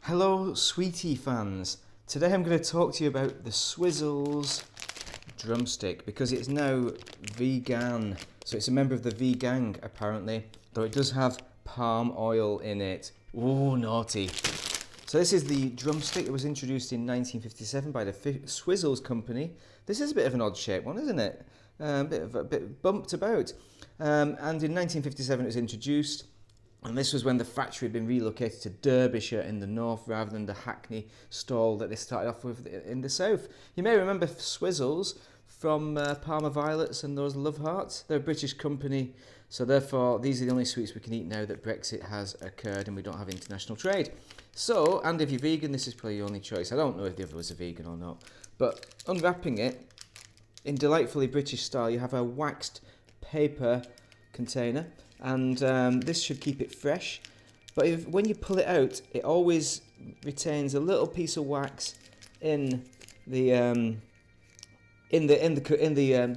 Hello sweetie fans, today I'm going to talk to you about the Swizzels Drumstick because it's now vegan, so it's a member of the vegan apparently, though it does have palm oil in it. Ooh, naughty. So this is the Drumstick. It was introduced in 1957 by the Swizzels company. This is a bit of an odd shaped one, isn't it? A bit bumped about. And in 1957 it was introduced. And this was when the factory had been relocated to Derbyshire in the north rather than the Hackney stall that they started off with in the south. You may remember Swizzels from Parma Violets and those Love Hearts. They're a British company, so therefore these are the only sweets we can eat now that Brexit has occurred and we don't have international trade. So, and if you're vegan, this is probably your only choice. I don't know if the other was a vegan or not. But unwrapping it, in delightfully British style, you have a waxed paper container. And this should keep it fresh, but when you pull it out, it always retains a little piece of wax in the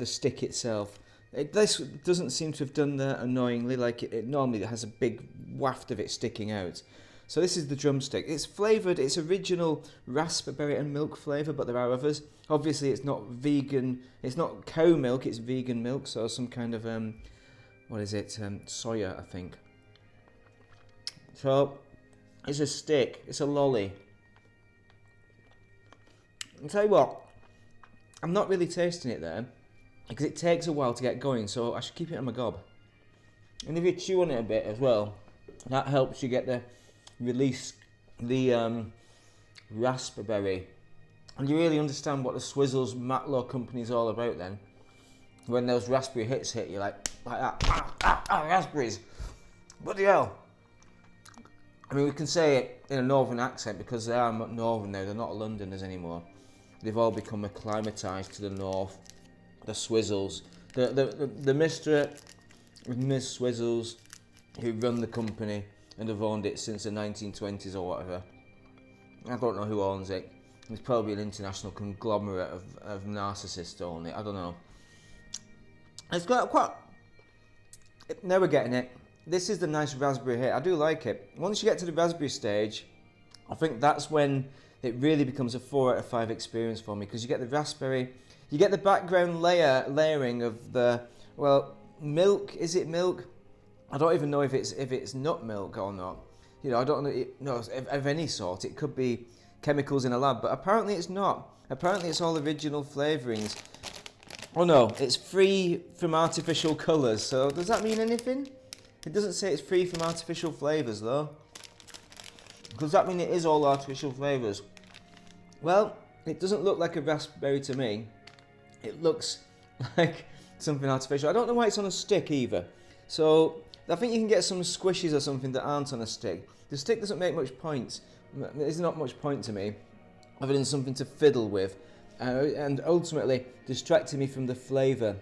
stick itself. This doesn't seem to have done that annoyingly, like it normally has a big waft of it sticking out. So this is the Drumstick. It's flavoured, it's original raspberry and milk flavour, but there are others. Obviously it's not vegan, it's not cow milk, it's vegan milk, so some kind of what is it? Soya, I think. So, it's a stick. It's a lolly. I'll tell you what, I'm not really tasting it there, because it takes a while to get going, so I should keep it on my gob. And if you chew on it a bit as well, that helps you get the raspberry. And you really understand what the Swizzels Matlow company is all about then. When those raspberry hits hit you like that, raspberries, bloody hell. I mean, we can say it in a northern accent because they are northern now, they're not Londoners anymore. They've all become acclimatised to the north. The Swizzels, the Mr. and Ms. Swizzels who run the company and have owned it since the 1920s or whatever. I don't know who owns it. It's probably an international conglomerate of narcissists own it, I don't know. It's quite. Now we're getting it. This is the nice raspberry hit. I do like it. Once you get to the raspberry stage, I think that's when it really becomes a 4 out of 5 experience for me, because you get the raspberry, you get the background layering of the milk. Is it milk? I don't even know if it's nut milk or not. You know, I don't know of any sort. It could be chemicals in a lab, but apparently it's not. Apparently it's all original flavourings. Oh no, it's free from artificial colours, so does that mean anything? It doesn't say it's free from artificial flavours though. Does that mean it is all artificial flavours? Well, it doesn't look like a raspberry to me. It looks like something artificial. I don't know why it's on a stick either. So, I think you can get some squishes or something that aren't on a stick. The stick doesn't make much point. There's not much point to me, other than something to fiddle with. And ultimately distracting me from the flavour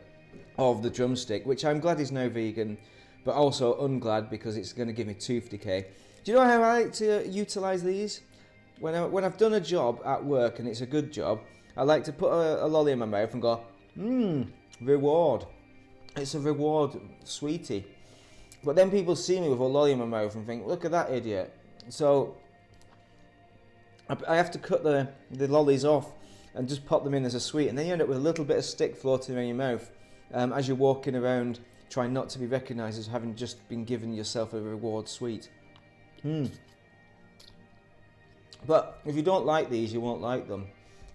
of the Drumstick, which I'm glad is now vegan, but also unglad because it's going to give me tooth decay. Do you know how I like to utilise these? When I've done a job at work and it's a good job, I like to put a lolly in my mouth and go, reward. It's a reward sweetie. But then people see me with a lolly in my mouth and think, look at that idiot. So I have to cut the lollies off and just pop them in as a sweet, and then you end up with a little bit of stick floating around your mouth as you're walking around trying not to be recognised as having just been given yourself a reward sweet. But if you don't like these, you won't like them.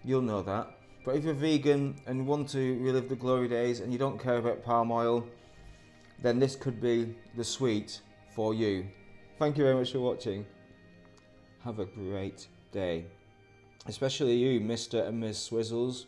You'll know that. But if you're vegan and want to relive the glory days and you don't care about palm oil, then this could be the sweet for you. Thank you very much for watching. Have a great day. Especially you, Mr. and Ms. Swizzels.